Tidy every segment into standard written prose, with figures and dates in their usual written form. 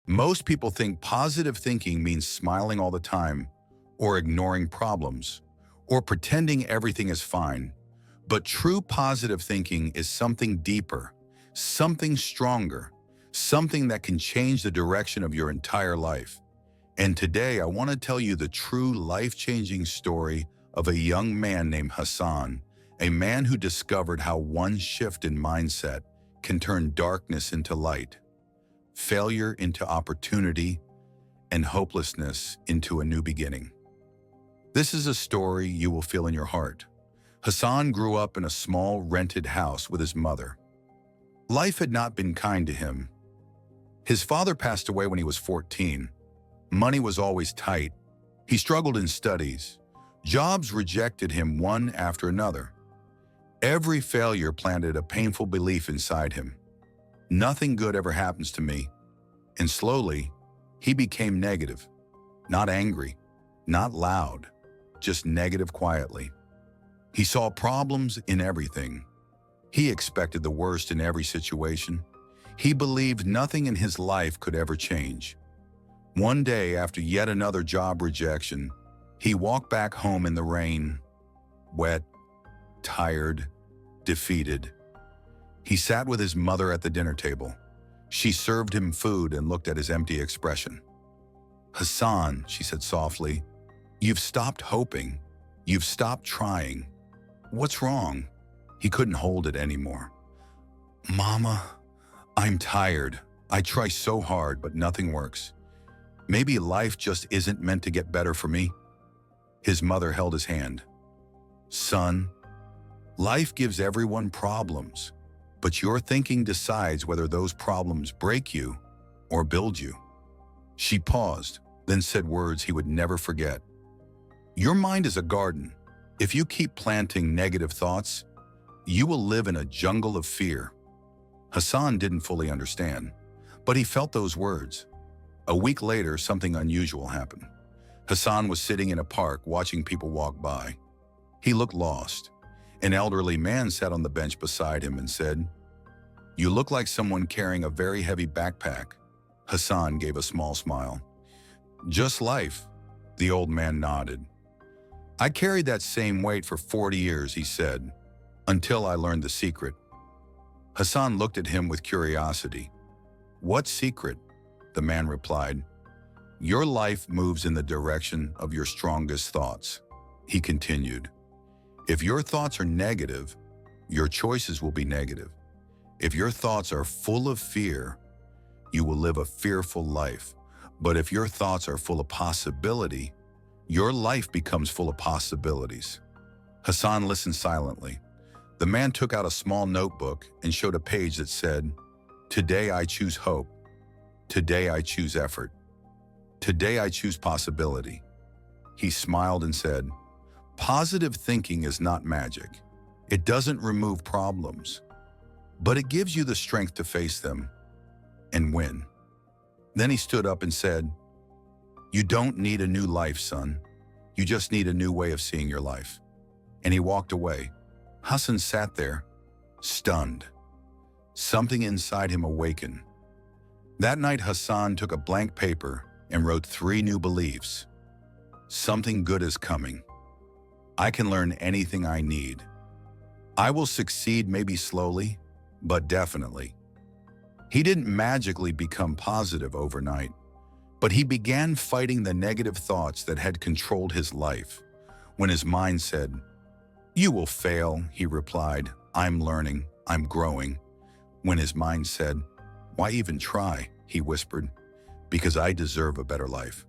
Most people think positive thinking means smiling all the time, or ignoring problems, or pretending everything is fine. But true positive thinking is something deeper, something stronger, something that can change the direction of your entire life. And today I want to tell you the true life-changing story of a young man named Hassan, a man who discovered how one shift in mindset can turn darkness into light, failure into opportunity, and hopelessness into a new beginning. This is a story you will feel in your heart. Hassan grew up in a small rented house with his mother. Life had not been kind to him. His father passed away when he was 14. Money was always tight. He struggled in studies. Jobs rejected him one after another. Every failure planted a painful belief inside him. Nothing good ever happens to me. And slowly, he became negative. Not angry, not loud, just negative quietly. He saw problems in everything. He expected the worst in every situation. He believed nothing in his life could ever change. One day, after yet another job rejection, he walked back home in the rain, wet, tired, defeated. He sat with his mother at the dinner table. She served him food and looked at his empty expression. "Hassan," she said softly, "you've stopped hoping. You've stopped trying. What's wrong?" He couldn't hold it anymore. "Mama, I'm tired. I try so hard, but nothing works. Maybe life just isn't meant to get better for me." His mother held his hand. "Son, life gives everyone problems, but your thinking decides whether those problems break you or build you." She paused, then said words he would never forget. "Your mind is a garden. If you keep planting negative thoughts, you will live in a jungle of fear." Hassan didn't fully understand, but he felt those words. A week later, something unusual happened. Hassan was sitting in a park watching people walk by. He looked lost. An elderly man sat on the bench beside him and said, "You look like someone carrying a very heavy backpack." Hassan gave a small smile. "Just life," the old man nodded. "I carried that same weight for 40 years, he said, "until I learned the secret." Hassan looked at him with curiosity. "What secret?" The man replied. "Your life moves in the direction of your strongest thoughts." He continued, "If your thoughts are negative, your choices will be negative. If your thoughts are full of fear, you will live a fearful life. But if your thoughts are full of possibility, your life becomes full of possibilities." Hassan listened silently. The man took out a small notebook and showed a page that said, "Today I choose hope. Today I choose effort. Today I choose possibility." He smiled and said, "Positive thinking is not magic. It doesn't remove problems, but it gives you the strength to face them and win." Then he stood up and said, "You don't need a new life, son. You just need a new way of seeing your life." And he walked away. Hassan sat there, stunned. Something inside him awakened. That night, Hassan took a blank paper and wrote 3 new beliefs. Something good is coming. I can learn anything I need. I will succeed, maybe slowly, but definitely. He didn't magically become positive overnight, but he began fighting the negative thoughts that had controlled his life. When his mind said, "You will fail," he replied, "I'm learning, I'm growing." When his mind said, "Why even try?" he whispered, "Because I deserve a better life."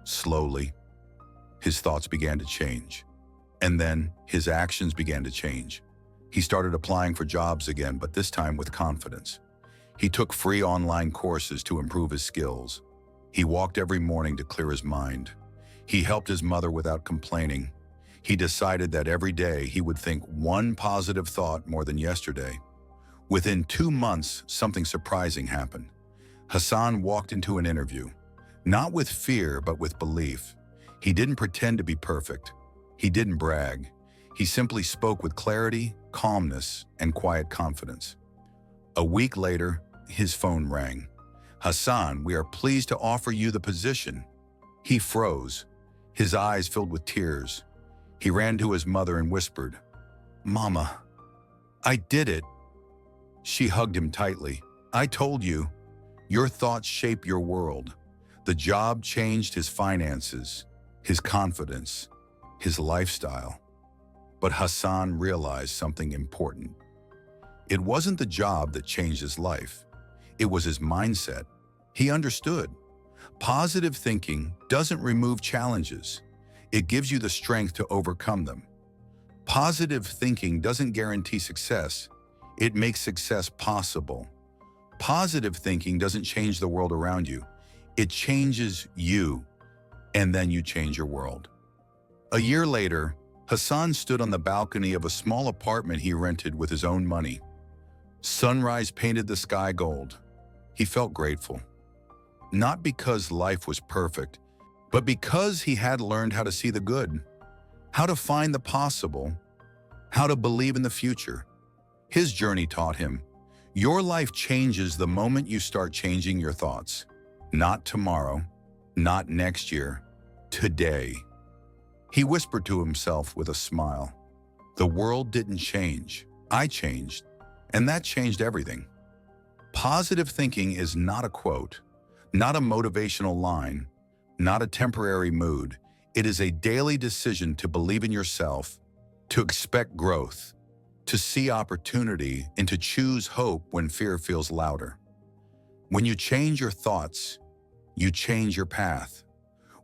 Slowly, his thoughts began to change. And then his actions began to change. He started applying for jobs again, but this time with confidence. He took free online courses to improve his skills. He walked every morning to clear his mind. He helped his mother without complaining. He decided that every day he would think one positive thought more than yesterday. Within 2 months, something surprising happened. Hassan walked into an interview, not with fear, but with belief. He didn't pretend to be perfect. He didn't brag. He simply spoke with clarity, calmness, and quiet confidence. A week later, his phone rang. Hassan, we are pleased to offer you the position. He froze, his eyes filled with tears. He ran to his mother and whispered, Mama, I did it. She hugged him tightly. I told you, your thoughts shape your world. The job changed his finances, his confidence, his lifestyle. But Hassan realized something important. It wasn't the job that changed his life. It was his mindset. He understood. Positive thinking doesn't remove challenges. It gives you the strength to overcome them. Positive thinking doesn't guarantee success. It makes success possible. Positive thinking doesn't change the world around you. It changes you, and then you change your world. A year later, Hassan stood on the balcony of a small apartment he rented with his own money. Sunrise painted the sky gold. He felt grateful. Not because life was perfect, but because he had learned how to see the good, how to find the possible, how to believe in the future. His journey taught him, your life changes the moment you start changing your thoughts. Not tomorrow, not next year, today. He whispered to himself with a smile. The world didn't change. I changed, and that changed everything. Positive thinking is not a quote, not a motivational line, not a temporary mood. It is a daily decision to believe in yourself, to expect growth, to see opportunity, and to choose hope when fear feels louder. When you change your thoughts, you change your path.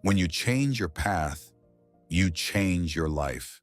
When you change your path, you change your life.